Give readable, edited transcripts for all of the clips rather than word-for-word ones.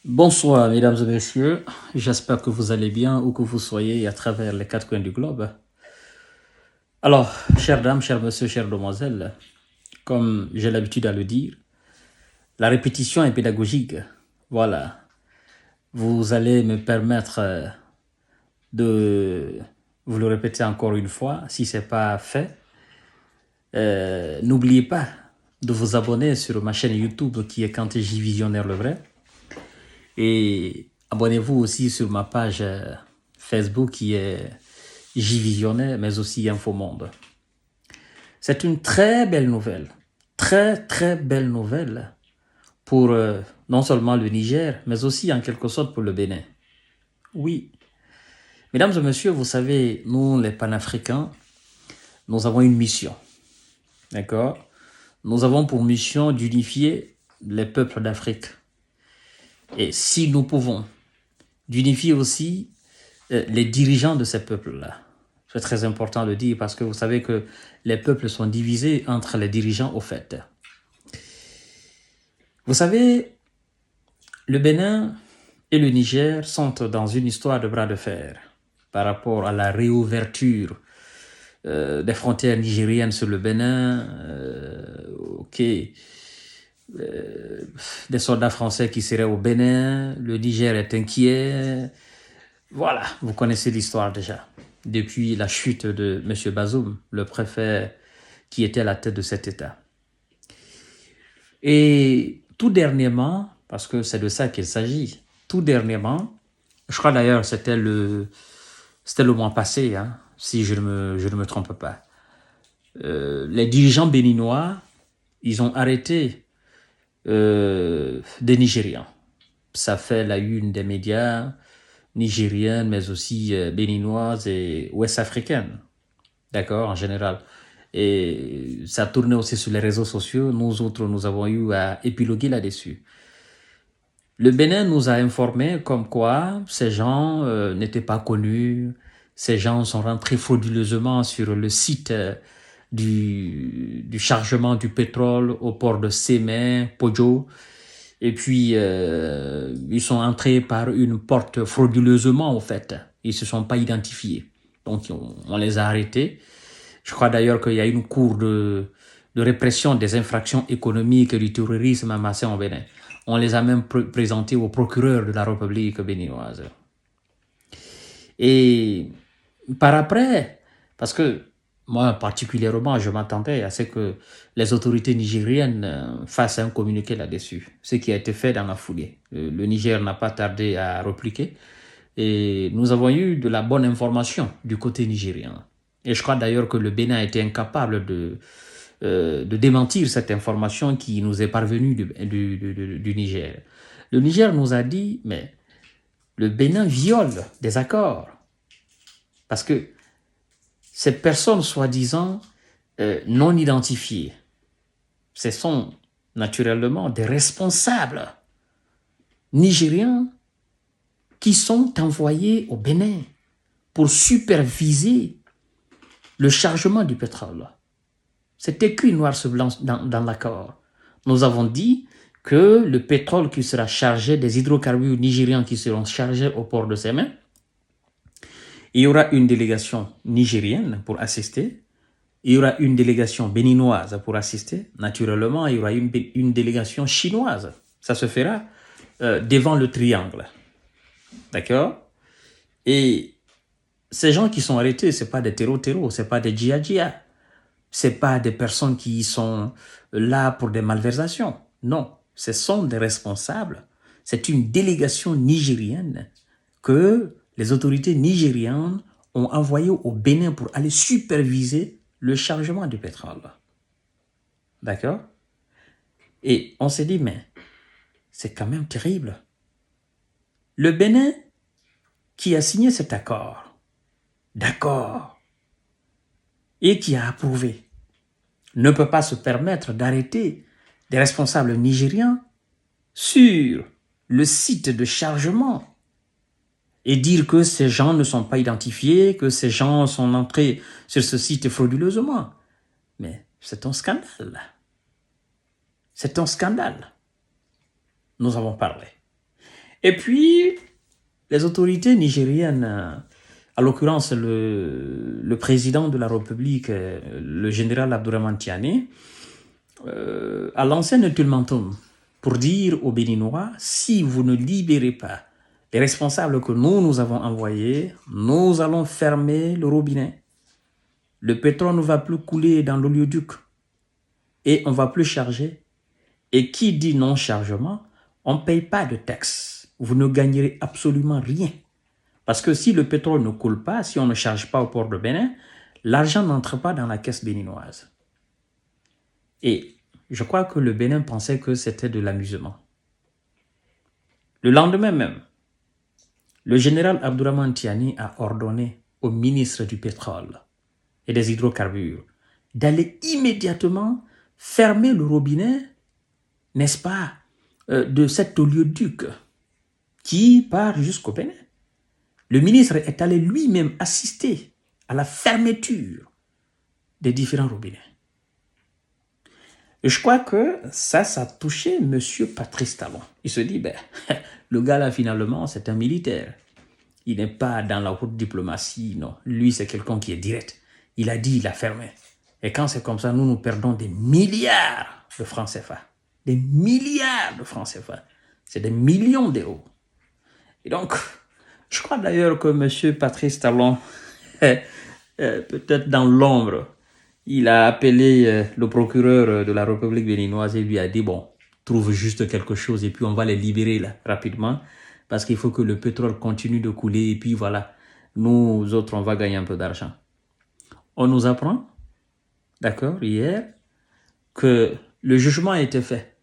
Bonsoir, mesdames et messieurs. J'espère que vous allez bien où que vous soyez à travers les quatre coins du globe. Alors, chères dames, chers messieurs, chères demoiselles, comme j'ai l'habitude à le dire, la répétition est pédagogique. Voilà. Vous allez me permettre de vous le répéter encore une fois, si ce n'est pas fait. N'oubliez pas de vous abonner sur ma chaîne YouTube qui est Kanté J Visionnaire le vrai. Et abonnez-vous aussi sur ma page Facebook qui est J Visionnaire, mais aussi Infomonde. C'est une très belle nouvelle, très belle nouvelle pour non seulement le Niger, mais aussi en quelque sorte pour le Bénin. Oui, mesdames et messieurs, vous savez, nous les panafricains, nous avons une mission, d'accord? Nous avons pour mission d'unifier les peuples d'Afrique. Et si nous pouvons, d'unifier aussi les dirigeants de ces peuples-là. C'est très important de le dire parce que vous savez que les peuples sont divisés entre les dirigeants au fait. Vous savez, le Bénin et le Niger sont dans une histoire de bras de fer par rapport à la réouverture des frontières nigériennes sur le Bénin, des soldats français qui seraient au Bénin, le Niger est inquiet. Voilà, vous connaissez l'histoire déjà. Depuis la chute de M. Bazoum, le préfet qui était à la tête de cet État. Et tout dernièrement, parce que c'est de ça qu'il s'agit, tout dernièrement, je crois d'ailleurs c'était le mois passé, hein, si je ne me trompe pas, les dirigeants béninois, ils ont arrêté des Nigérians. Ça fait la une des médias nigériennes, mais aussi béninoises et ouest-africaines, d'accord, en général. Et ça tournait aussi sur les réseaux sociaux. Nous autres, nous avons eu à épiloguer là-dessus. Le Bénin nous a informé comme quoi ces gens n'étaient pas connus. Ces gens sont rentrés frauduleusement sur le site du chargement du pétrole au port de Sémé, Podjo. Et puis, ils sont entrés par une porte frauduleusement, en fait. Ils ne se sont pas identifiés. Donc, on les a arrêtés. Je crois d'ailleurs qu'il y a une cour de répression des infractions économiques et du terrorisme amassé en Bénin. On les a même présentés au procureur de la République béninoise. Et par après, parce que moi particulièrement, je m'attendais à ce que les autorités nigériennes fassent un communiqué là-dessus, ce qui a été fait dans la foulée. Le Niger n'a pas tardé à répliquer et nous avons eu de la bonne information du côté nigérien. Et je crois d'ailleurs que le Bénin a été incapable de démentir cette information qui nous est parvenue du Niger. Le Niger nous a dit, mais le Bénin viole des accords. Parce que ces personnes soi-disant non identifiées, ce sont naturellement des responsables nigériens qui sont envoyés au Bénin pour superviser le chargement du pétrole. C'est écrit noir sur blanc dans l'accord. Nous avons dit que le pétrole qui sera chargé, des hydrocarbures nigériens qui seront chargés au port de Sémé, il y aura une délégation nigérienne pour assister, il y aura une délégation béninoise pour assister, naturellement, il y aura une délégation chinoise. Ça se fera devant le triangle. D'accord? Et ces gens qui sont arrêtés, ce n'est pas des terreaux, ce n'est pas des djihadistes. Ce n'est pas des personnes qui sont là pour des malversations. Non, ce sont des responsables. C'est une délégation nigérienne que les autorités nigériennes ont envoyée au Bénin pour aller superviser le chargement du pétrole. D'accord? Et on s'est dit, mais c'est quand même terrible. Le Bénin qui a signé cet accord, d'accord, et qui a approuvé, ne peut pas se permettre d'arrêter des responsables nigériens sur le site de chargement et dire que ces gens ne sont pas identifiés, que ces gens sont entrés sur ce site frauduleusement. Mais c'est un scandale. C'est un scandale. Nous avons parlé. Et puis, les autorités nigériennes, à l'occurrence le président de la République, le général Abdourahmane Tiani, a lancé un ultimatum pour dire aux Béninois, si vous ne libérez pas les responsables que nous avons envoyés, nous allons fermer le robinet. Le pétrole ne va plus couler dans l'oléoduc et on ne va plus charger. Et qui dit non-chargement, on ne paye pas de taxes. Vous ne gagnerez absolument rien. Parce que si le pétrole ne coule pas, si on ne charge pas au port de Bénin, l'argent n'entre pas dans la caisse béninoise. Et je crois que le Bénin pensait que c'était de l'amusement. Le lendemain même, le général Abdourahmane Tiani a ordonné au ministre du pétrole et des hydrocarbures d'aller immédiatement fermer le robinet, n'est-ce pas, de cet oléoduc qui part jusqu'au Bénin. Le ministre est allé lui-même assister à la fermeture des différents robinets. Et je crois que ça a touché M. Patrice Talon. Il se dit, le gars là finalement c'est un militaire. Il n'est pas dans la haute diplomatie, non. Lui c'est quelqu'un qui est direct. Il a dit, il a fermé. Et quand c'est comme ça, nous perdons des milliards de francs CFA. Des milliards de francs CFA. C'est des millions d'euros. Et donc, je crois d'ailleurs que M. Patrice Talon, peut-être dans l'ombre, il a appelé le procureur de la République béninoise et lui a dit, bon, trouve juste quelque chose et puis on va les libérer là, rapidement, parce qu'il faut que le pétrole continue de couler et puis voilà, nous autres, on va gagner un peu d'argent. On nous apprend, d'accord, hier, que le jugement a été fait.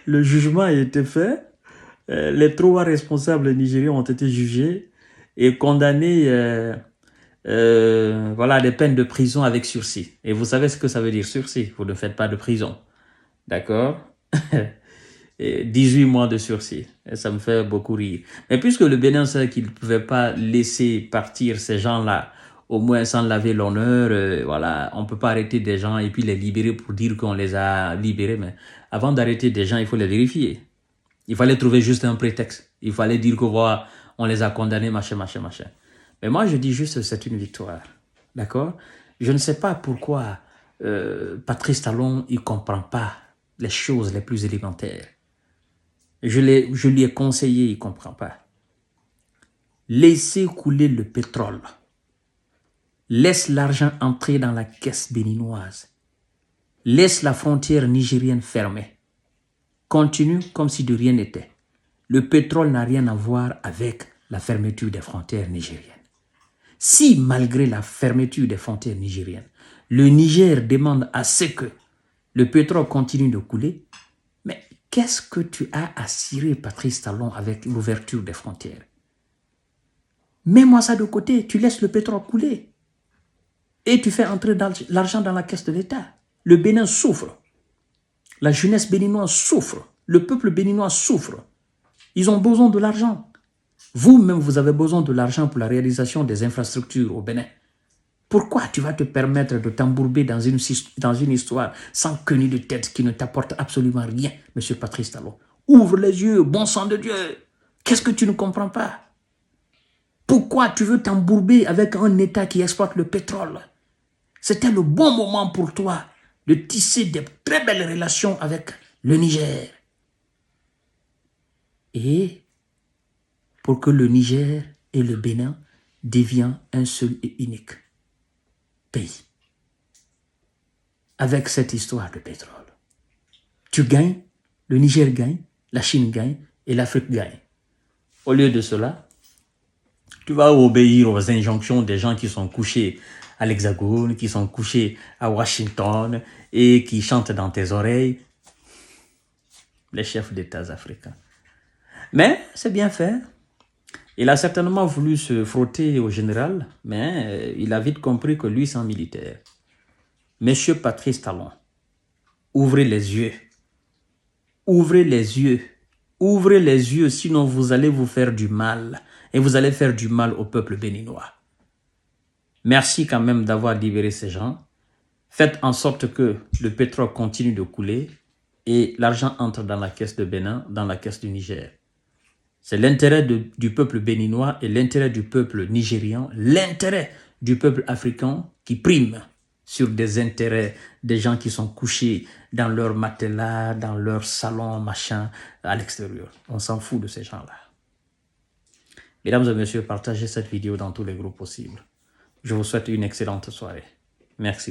Le jugement a été fait. Les 3 responsables nigériens ont été jugés et condamnés voilà, des peines de prison avec sursis. Et vous savez ce que ça veut dire sursis. Vous ne faites pas de prison. D'accord? 18 mois de sursis. Et ça me fait beaucoup rire. Mais puisque le Bénin sait qu'il ne pouvait pas laisser partir ces gens-là, au moins sans laver l'honneur, voilà, on ne peut pas arrêter des gens et puis les libérer pour dire qu'on les a libérés. Mais avant d'arrêter des gens, il faut les vérifier. Il fallait trouver juste un prétexte. Il fallait dire que voilà, on les a condamnés, machin. Mais moi, je dis juste que c'est une victoire. D'accord? Je ne sais pas pourquoi Patrice Talon, il ne comprend pas les choses les plus élémentaires. Je lui ai conseillé, il ne comprend pas. Laissez couler le pétrole. Laisse l'argent entrer dans la caisse béninoise. Laisse la frontière nigérienne fermée. Continue comme si de rien n'était. Le pétrole n'a rien à voir avec la fermeture des frontières nigériennes. Si, malgré la fermeture des frontières nigériennes, le Niger demande à ce que le pétrole continue de couler, mais qu'est-ce que tu as à cirer, Patrice Talon, avec l'ouverture des frontières? Mets-moi ça de côté, tu laisses le pétrole couler. Et tu fais entrer l'argent dans la caisse de l'État. Le Bénin souffre. La jeunesse béninoise souffre. Le peuple béninois souffre. Ils ont besoin de l'argent. Vous-même, vous avez besoin de l'argent pour la réalisation des infrastructures au Bénin. Pourquoi tu vas te permettre de t'embourber dans une histoire sans queue ni de tête qui ne t'apporte absolument rien, M. Patrice Talon? Ouvre les yeux, bon sang de Dieu. Qu'est-ce que tu ne comprends pas? Pourquoi tu veux t'embourber avec un État qui exploite le pétrole? C'était le bon moment pour toi de tisser de très belles relations avec le Niger. Et pour que le Niger et le Bénin deviennent un seul et unique pays. Avec cette histoire de pétrole. Tu gagnes, le Niger gagne, la Chine gagne et l'Afrique gagne. Au lieu de cela, tu vas obéir aux injonctions des gens qui sont couchés à l'Hexagone, qui sont couchés à Washington et qui chantent dans tes oreilles. Les chefs d'État africains. Mais c'est bien fait. Il a certainement voulu se frotter au général, mais il a vite compris que lui, c'est un militaire. Monsieur Patrice Talon, ouvrez les yeux. Ouvrez les yeux. Ouvrez les yeux, sinon vous allez vous faire du mal. Et vous allez faire du mal au peuple béninois. Merci quand même d'avoir libéré ces gens. Faites en sorte que le pétrole continue de couler. et l'argent entre dans la caisse de Bénin, dans la caisse du Niger. C'est l'intérêt du peuple béninois et l'intérêt du peuple nigérian, l'intérêt du peuple africain qui prime sur des intérêts des gens qui sont couchés dans leur matelas, dans leur salon, machin, à l'extérieur. On s'en fout de ces gens-là. Mesdames et messieurs, partagez cette vidéo dans tous les groupes possibles. Je vous souhaite une excellente soirée. Merci beaucoup.